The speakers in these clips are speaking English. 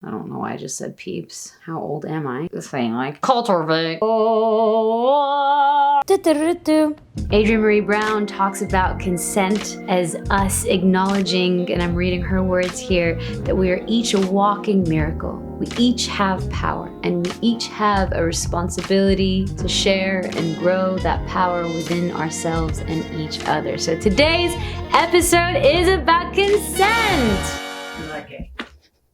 I don't know why I just said peeps. How old am I? This thing like cultivate. Oh. Adrienne Maree Brown talks about consent as us acknowledging, and I'm reading her words here, that we are each a walking miracle. We each have power, and we each have a responsibility to share and grow that power within ourselves and each other. So today's episode is about consent. You like it?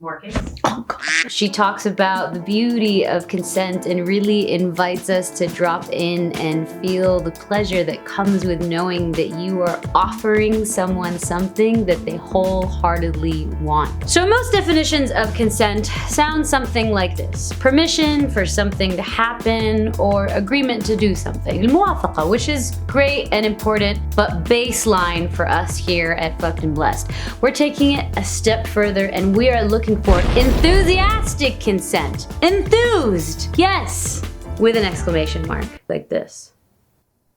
More kids? Oh, gosh. She talks about the beauty of consent and really invites us to drop in and feel the pleasure that comes with knowing that you are offering someone something that they wholeheartedly want. So most definitions of consent sound something like this: permission for something to happen or agreement to do something. الموافقة, which is great and important, but baseline for us here at Fucked and Blessed. We're taking it a step further and we are looking for enthusiastic consent. Enthused, yes, with an exclamation mark like this.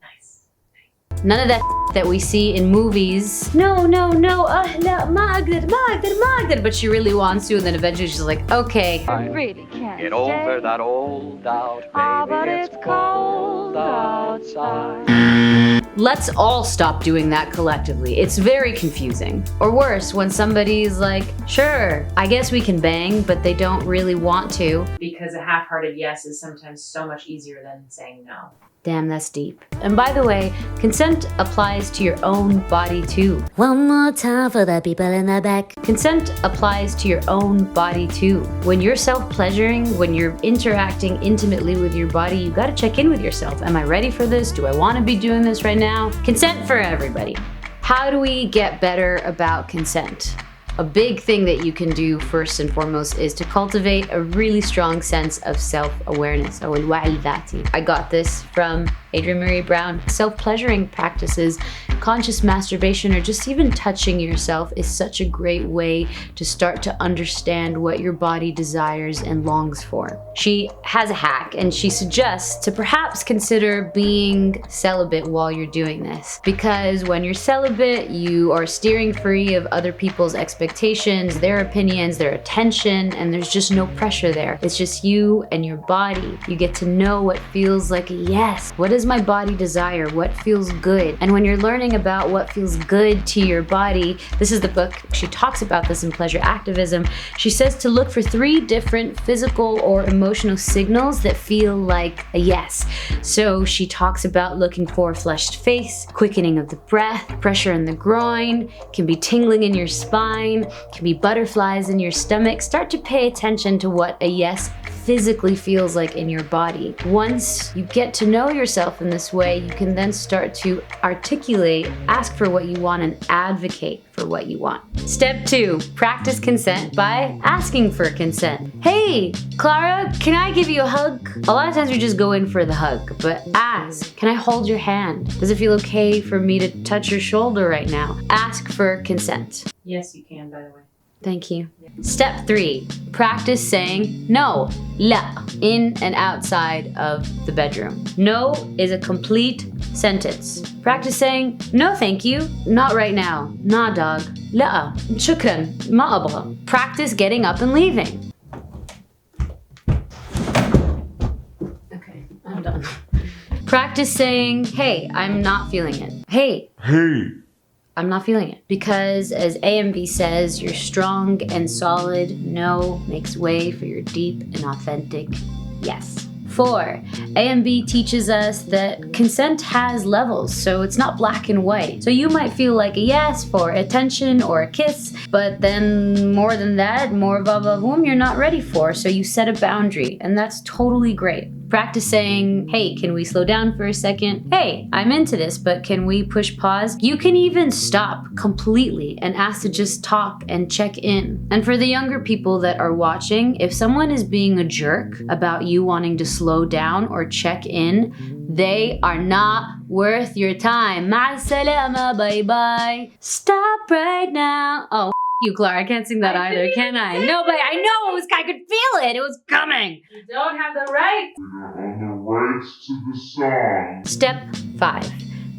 Nice. None of that we see in movies. No, لا ما أقدر, but she really wants to, and then eventually she's like, okay. I really can't Get over that old doubt, baby. but it's cold outside. Let's all stop doing that collectively. It's very confusing. Or worse, when somebody's like, sure, I guess we can bang, but they don't really want to. Because a half-hearted yes is sometimes so much easier than saying no. Damn, that's deep. And by the way, consent applies to your own body too. One more time for the people in the back. Consent applies to your own body too. When you're self-pleasuring, when you're interacting intimately with your body, you gotta check in with yourself. Am I ready for this? Do I wanna be doing this right now? Consent for everybody. How do we get better about consent? A big thing that you can do first and foremost is to cultivate a really strong sense of self-awareness. أو الوعي الذاتي. I got this from Adrienne Maree Brown. Self-pleasuring practices, conscious masturbation, or just even touching yourself is such a great way to start to understand what your body desires and longs for. She has a hack and she suggests to perhaps consider being celibate while you're doing this. Because when you're celibate, you are steering free of other people's expectations, their opinions, their attention, and there's just no pressure there. It's just you and your body. You get to know what feels like a yes. What does my body desire? What feels good? And when you're learning about what feels good to your body, this is the book. She talks about this in Pleasure Activism. She says to look for 3 different physical or emotional signals that feel like a yes. So she talks about looking for a flushed face, quickening of the breath, pressure in the groin, can be tingling in your spine, can be butterflies in your stomach. Start to pay attention to what a yes physically feels like in your body. Once you get to know yourself in this way, you can then start to articulate, ask for what you want, and advocate for what you want. Step 2, practice consent by asking for consent. Hey, Clara, can I give you a hug? A lot of times we just go in for the hug, but ask, can I hold your hand? Does it feel okay for me to touch your shoulder right now? Ask for consent. Yes, you can, by the way. Thank you. Step 3, practice saying no, لا, in and outside of the bedroom. No is a complete sentence. Practice saying no thank you, not right now, nah dog, لا, شكرا, ما أبغى. Practice getting up and leaving. Okay, I'm done. Practice saying, hey, I'm not feeling it. Hey. I'm not feeling it. Because as AMB says, you're strong and solid. No makes way for your deep and authentic yes. 4, AMB teaches us that consent has levels, so it's not black and white. So you might feel like a yes for attention or a kiss, but then more than that, more va-va-voom, you're not ready for, so you set a boundary, and that's totally great. Practice saying, hey, can we slow down for a second? Hey, I'm into this, but can we push pause? You can even stop completely and ask to just talk and check in. And for the younger people that are watching, if someone is being a jerk about you wanting to slow down or check in, they are not worth your time. مع السلامة, bye bye. Stop right now. Oh, you, Clara. I can't sing that either, can I? No, but I know it was. I could feel it. It was coming. You don't have the right. On the rights to the song. Step 5.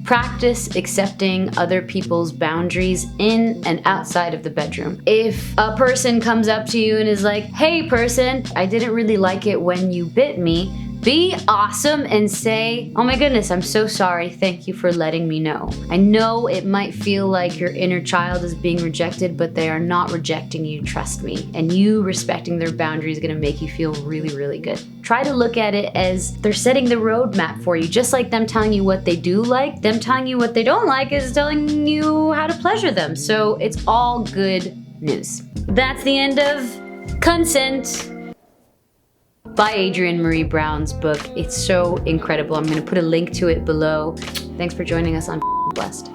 Practice accepting other people's boundaries in and outside of the bedroom. If a person comes up to you and is like, hey person, I didn't really like it when you bit me, be awesome and say, oh my goodness, I'm so sorry. Thank you for letting me know. I know it might feel like your inner child is being rejected, but they are not rejecting you, trust me. And you respecting their boundaries is gonna make you feel really, really good. Try to look at it as they're setting the roadmap for you, just like them telling you what they do like, them telling you what they don't like is telling you how to pleasure them. So it's all good news. That's the end of Consent by Adrienne Maree Brown's book. It's so incredible. I'm gonna put a link to it below. Thanks for joining us on Blessed.